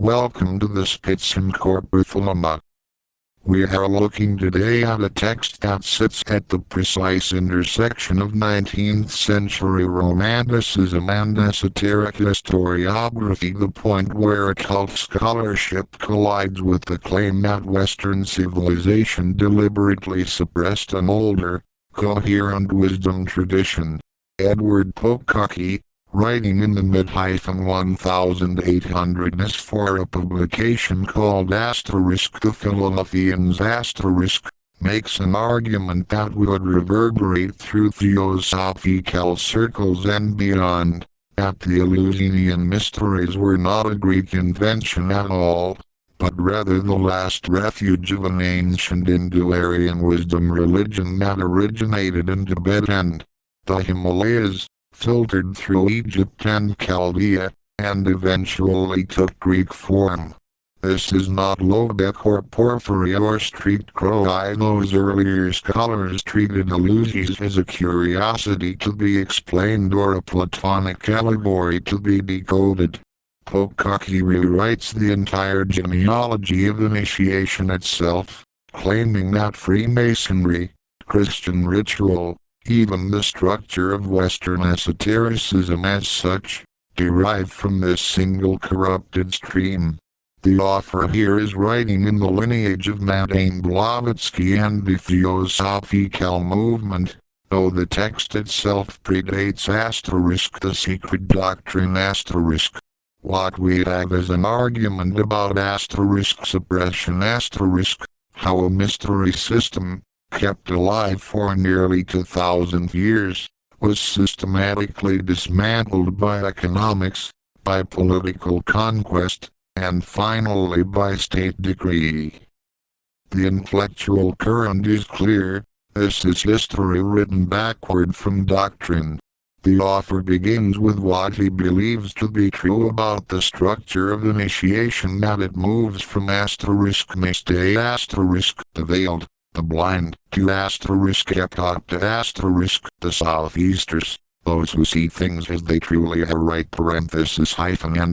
Welcome to the Spitzen-Körper Thelema. We are looking today at a text that sits at the precise intersection of 19th century Romanticism and esoteric historiography, the point where occult scholarship collides with the claim that Western civilization deliberately suppressed an older, coherent wisdom tradition. Edward Pococke, writing in the mid-1800s for a publication called The Philosophians makes an argument that would reverberate through theosophical circles and beyond, that the Eleusinian mysteries were not a Greek invention at all, but rather the last refuge of an ancient Indo-Aryan wisdom religion that originated in Tibet and the Himalayas, filtered through Egypt and Chaldea, and eventually took Greek form. This is not Lobeck or Porphyry or Street Crow. Those earlier scholars treated Eleusis as a curiosity to be explained or a Platonic allegory to be decoded. Pococke rewrites the entire genealogy of initiation itself, claiming that Freemasonry, Christian ritual, even the structure of Western esotericism as such, derived from this single corrupted stream. The author here is writing in the lineage of Madame Blavatsky and the Theosophical movement, though the text itself predates the secret doctrine *. What we have is an argument about suppression how a mystery system, kept alive for nearly 2,000 years, was systematically dismantled by economics, by political conquest, and finally by state decree. The intellectual current is clear. This is history written backward from doctrine. The author begins with what he believes to be true about the structure of initiation, that it moves from *miste, the veiled, the blind, to epoch, to the southeasters, those who see things as they truly are, and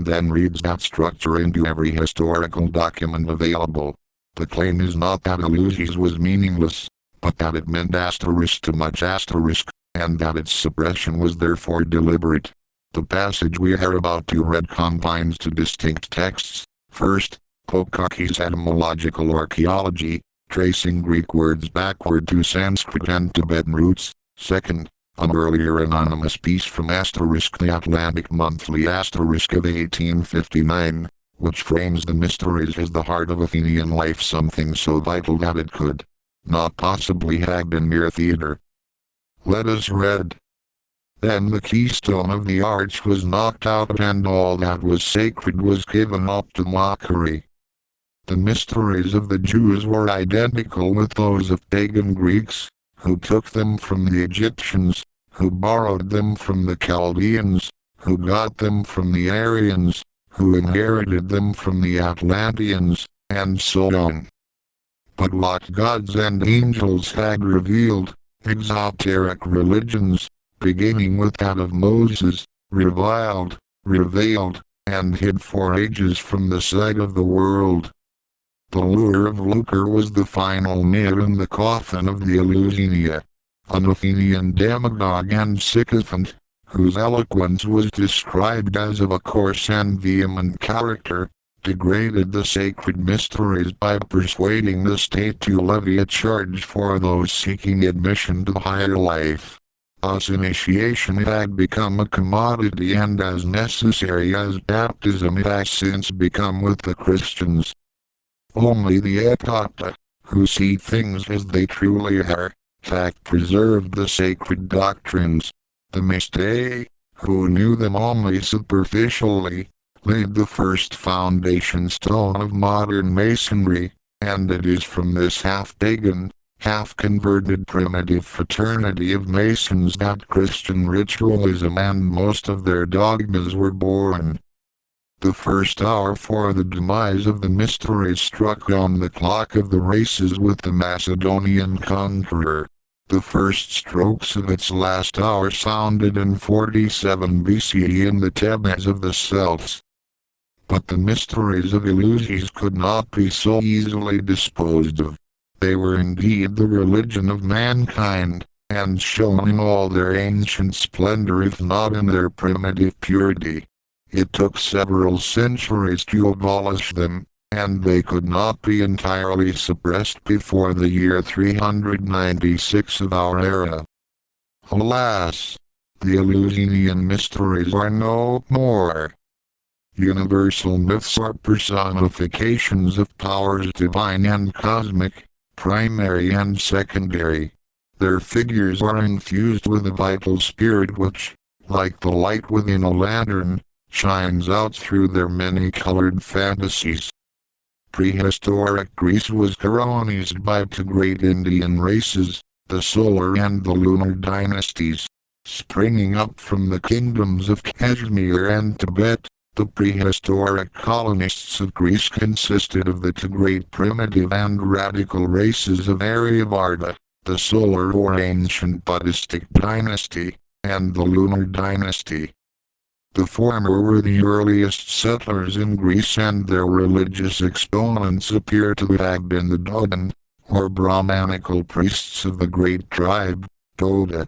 then reads that structure into every historical document available. The claim is not that Eleusis was meaningless, but that it meant too much and that its suppression was therefore deliberate. The passage we are about to read combines two distinct texts. First, Pococke's etymological archaeology, tracing Greek words backward to Sanskrit and Tibetan roots. Second, an earlier anonymous piece from the Atlantic Monthly of 1859, which frames the mysteries as the heart of Athenian life, something so vital that it could not possibly have been mere theater. Let us read. Then the keystone of the arch was knocked out, and all that was sacred was given up to mockery. The mysteries of the Jews were identical with those of pagan Greeks, who took them from the Egyptians, who borrowed them from the Chaldeans, who got them from the Aryans, who inherited them from the Atlanteans, and so on. But what gods and angels had revealed, esoteric religions, beginning with that of Moses, reviled, revealed, and hid for ages from the sight of the world. The lure of lucre was the final nail in the coffin of the Eleusinia. An Athenian demagogue and sycophant, whose eloquence was described as of a coarse and vehement character, degraded the sacred mysteries by persuading the state to levy a charge for those seeking admission to higher life. Thus initiation had become a commodity, and as necessary as baptism it has since become with the Christians. Only the Adept, who see things as they truly are, have preserved the sacred doctrines. The Miste, who knew them only superficially, laid the first foundation stone of modern masonry, and it is from this half-pagan, half-converted primitive fraternity of Masons that Christian ritualism and most of their dogmas were born. The first hour for the demise of the mysteries struck on the clock of the races with the Macedonian conqueror. The first strokes of its last hour sounded in 47 BCE in the Thebes of the Celts. But the mysteries of Eleusis could not be so easily disposed of. They were indeed the religion of mankind, and shone in all their ancient splendor if not in their primitive purity. It took several centuries to abolish them, and they could not be entirely suppressed before the year 396 of our era. Alas! The Eleusinian mysteries are no more. Universal myths are personifications of powers divine and cosmic, primary and secondary. Their figures are infused with a vital spirit which, like the light within a lantern, shines out through their many-colored fantasies. Prehistoric Greece was colonized by two great Indian races, the solar and the lunar dynasties. Springing up from the kingdoms of Kashmir and Tibet, the prehistoric colonists of Greece consisted of the two great primitive and radical races of Aryavarta, the solar or ancient Buddhistic dynasty, and the lunar dynasty. The former were the earliest settlers in Greece, and their religious exponents appear to have been the Dogon, or Brahmanical priests of the great tribe, Toda.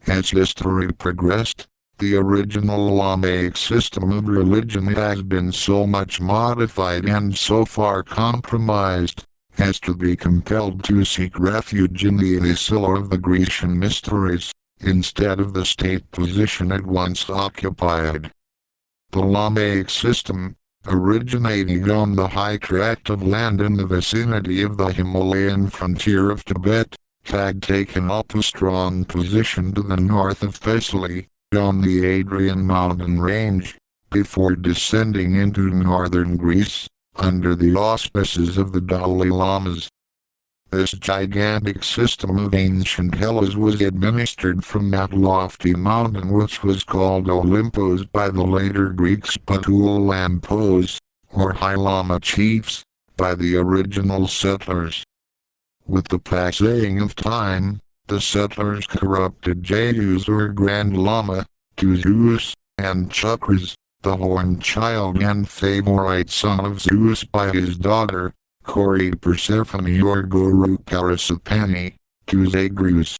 As history progressed, the original Lamaic system of religion has been so much modified and so far compromised, as to be compelled to seek refuge in the asylum of the Grecian mysteries, instead of the state position it once occupied. The Lamaic system, originating on the high tract of land in the vicinity of the Himalayan frontier of Tibet, had taken up a strong position to the north of Thessaly, on the Adrian mountain range, before descending into northern Greece, under the auspices of the Dalai Lamas. This gigantic system of ancient Hellas was administered from that lofty mountain which was called Olympos by the later Greeks, but Ulampos, or High Lama chiefs, by the original settlers. With the passing of time, the settlers corrupted Jayus or Grand Lama, to Zeus, and Chakras, the horned child and favorite son of Zeus by his daughter, Kori Persephone or Guru Parasapani, to Zagreus.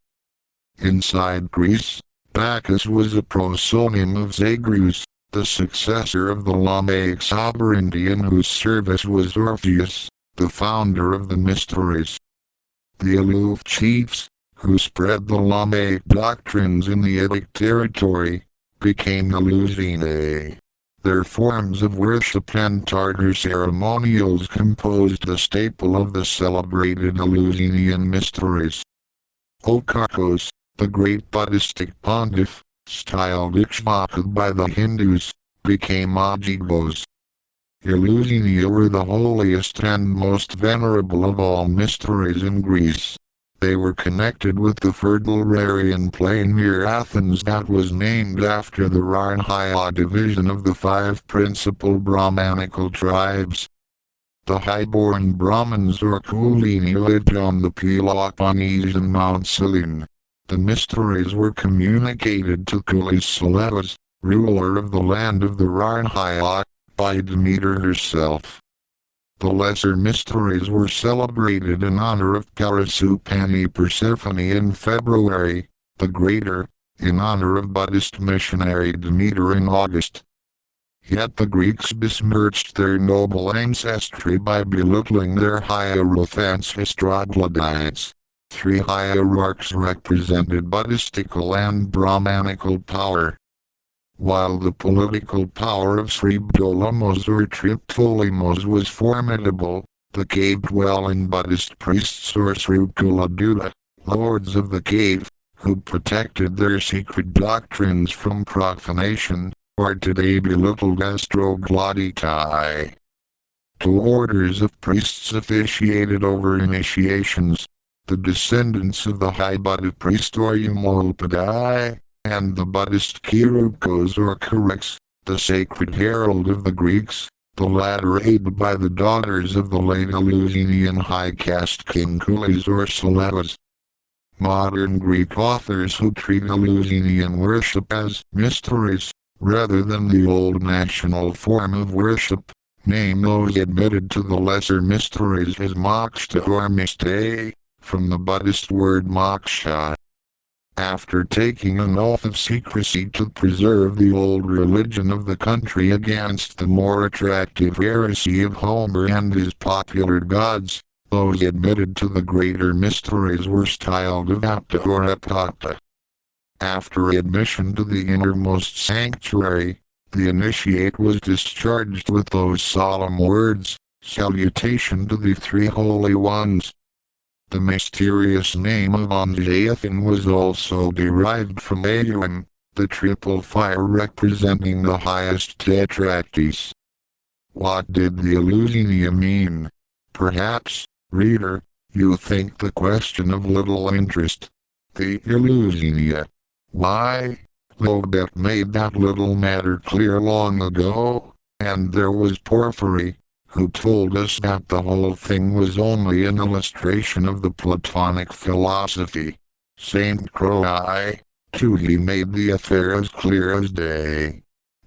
Inside Greece, Bacchus was a prosonym of Zagreus, the successor of the Lamaic sovereignty in whose service was Orpheus, the founder of the mysteries. The aloof chiefs, who spread the Lamaic doctrines in the Attic territory, became Eleusinae. Their forms of worship and Tartar ceremonials composed the staple of the celebrated Eleusinian mysteries. Pococke, the great Buddhistic pontiff, styled Ikshvaku by the Hindus, became Ojibwas. Eleusinia were the holiest and most venerable of all mysteries in Greece. They were connected with the fertile Rharian plain near Athens that was named after the Rarnhya division of the five principal Brahmanical tribes. The high-born Brahmins or Kulini lived on the Peloponnesian Mount Cyllene. The mysteries were communicated to Kulis, ruler of the land of the Rarnhya, by Demeter herself. The lesser mysteries were celebrated in honor of Parasupani Persephone in February, the greater, in honor of Buddhist missionary Demeter in August. Yet the Greeks besmirched their noble ancestry by belittling their hierophants Hystroglodytes. Three hierarchs represented Buddhistical and Brahmanical power. While the political power of Sribdolamos or Triptolemos was formidable, the cave-dwelling Buddhist priests or Srukuladuta, lords of the cave, who protected their secret doctrines from profanation, are today belittled as troglodytai. Two orders of priests officiated over initiations: the descendants of the high Buddha priest or Umolpadai, and the Buddhist Kirukos or Codex, the sacred herald of the Greeks, the latter aided by the daughters of the late Eleusinian high caste king Kulis or Seleucus. Modern Greek authors who treat Eleusinian worship as mysteries rather than the old national form of worship. Name those admitted to the lesser mysteries as moksha or miste, from the Buddhist word moksha. After taking an oath of secrecy to preserve the old religion of the country against the more attractive heresy of Homer and his popular gods, those admitted to the greater mysteries were styled Adepta or Apocta. After admission to the innermost sanctuary, the initiate was discharged with those solemn words, "Salutation to the three holy ones." The mysterious name of Anjayathan was also derived from Ayuan, the triple fire representing the highest tetractys. What did the Eleusina mean? Perhaps, reader, you think the question of little interest. The Eleusina. Why? Adept made that little matter clear long ago, and there was Porphyry, who told us that the whole thing was only an illustration of the Platonic philosophy. Saint Croix, too, he made the affair as clear as day.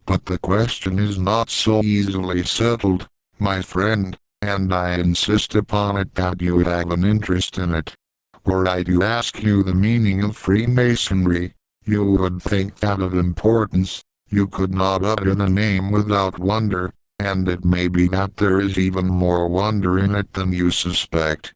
But the question is not so easily settled, my friend, and I insist upon it that you have an interest in it. Were I to ask you the meaning of Freemasonry, you would think that of importance. You could not utter the name without wonder, and it may be that there is even more wonder in it than you suspect.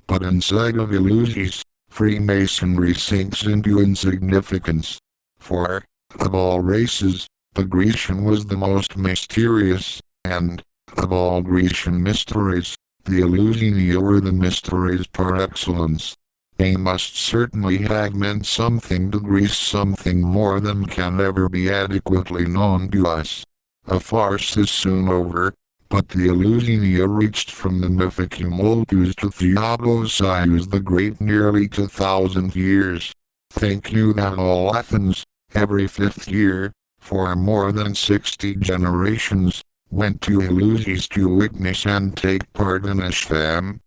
But inside of Eleusis, Freemasonry sinks into insignificance. For, of all races, the Grecian was the most mysterious, and, of all Grecian mysteries, the Eleusina were the mysteries par excellence. They must certainly have meant something to Greece, something more than can ever be adequately known to us. A farce is soon over, but the Eleusina reached from the Mythicumultus to Theodosius the Great nearly 2,000 years. Think you that all Athens, every 5th year, for more than 60 generations, went to Eleusis to witness and take part in a sham?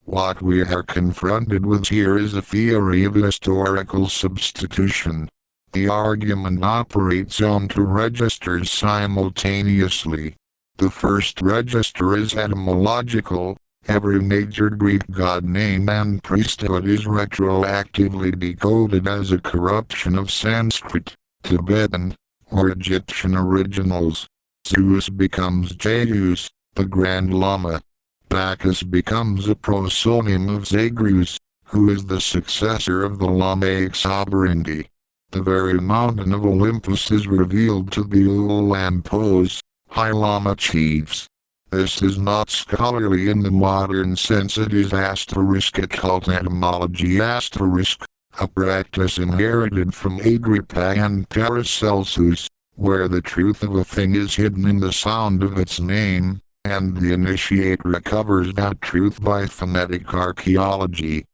What we are confronted with here is a theory of historical substitution. The argument operates on two registers simultaneously. The first register is etymological. Every major Greek god name and priesthood is retroactively decoded as a corruption of Sanskrit, Tibetan, or Egyptian originals. Zeus becomes Zeus, the Grand Lama. Bacchus becomes a prosonym of Zagreus, who is the successor of the Lamaic sovereignty. The very mountain of Olympus is revealed to the Ulampos, High Lama chiefs. This is not scholarly in the modern sense, it is occult etymology a practice inherited from Agrippa and Paracelsus, where the truth of a thing is hidden in the sound of its name, and the initiate recovers that truth by phonetic archaeology.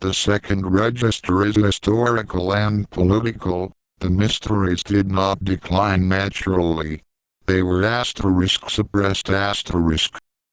The second register is historical and political. The mysteries did not decline naturally. They were suppressed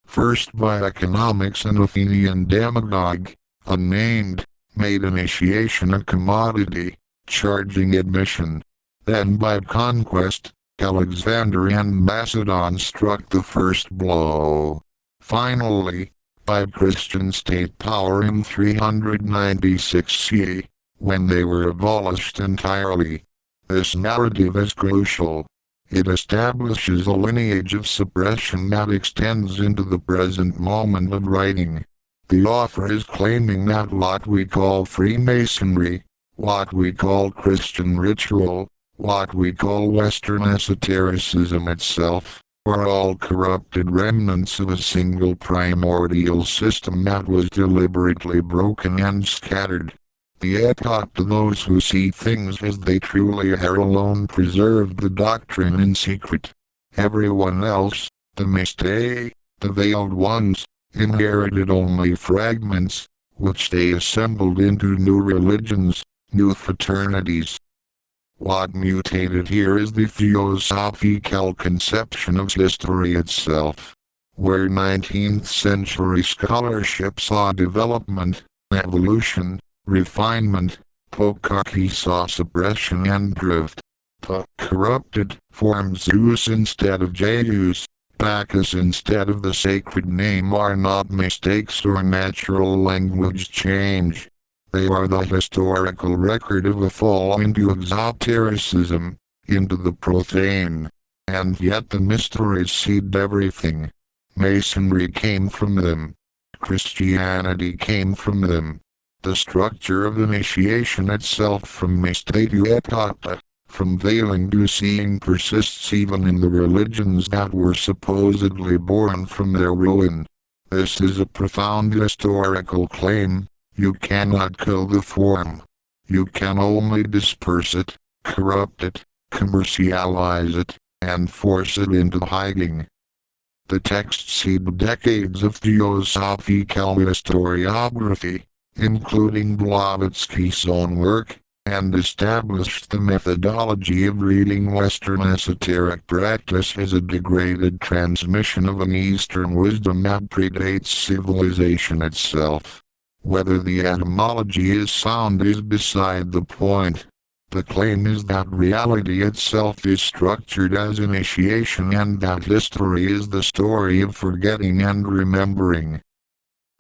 first by economics. An Athenian demagogue, unnamed, made initiation a commodity, charging admission. Then by conquest, Alexander and Macedon struck the first blow. Finally, by Christian state power in 396 CE, when they were abolished entirely. This narrative is crucial. It establishes a lineage of suppression that extends into the present moment of writing. The author is claiming that what we call Freemasonry, what we call Christian ritual, what we call Western esotericism itself, are all corrupted remnants of a single primordial system that was deliberately broken and scattered. The epoch to those who see things as they truly are alone preserved the doctrine in secret. Everyone else, the mistake, the veiled ones, inherited only fragments, which they assembled into new religions, new fraternities. What mutated here is the theosophical conception of history itself, where 19th century scholarship saw development, evolution, refinement, Pococke saw suppression and drift. corrupted, forms Zeus instead of Zeus, Bacchus instead of the sacred name are not mistakes or natural language change. They are the historical record of a fall into exotericism, into the profane. And yet the mysteries seed everything. Masonry came from them. Christianity came from them. The structure of initiation itself from mystate to epocha, from veiling to seeing persists even in the religions that were supposedly born from their ruin. This is a profound historical claim. You cannot kill the form. You can only disperse it, corrupt it, commercialize it, and force it into hiding. The text seed decades of theosophical historiography, including Blavatsky's own work, and established the methodology of reading Western esoteric practice as a degraded transmission of an Eastern wisdom that predates civilization itself. Whether the etymology is sound is beside the point. The claim is that reality itself is structured as initiation and that history is the story of forgetting and remembering.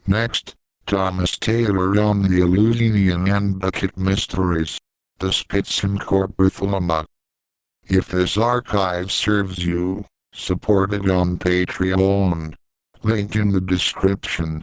Next, Thomas Taylor on the Eleusinian and Bucket Mysteries, the Spitzen-Körper Thelema. If this archive serves you, support it on Patreon. Link in the description.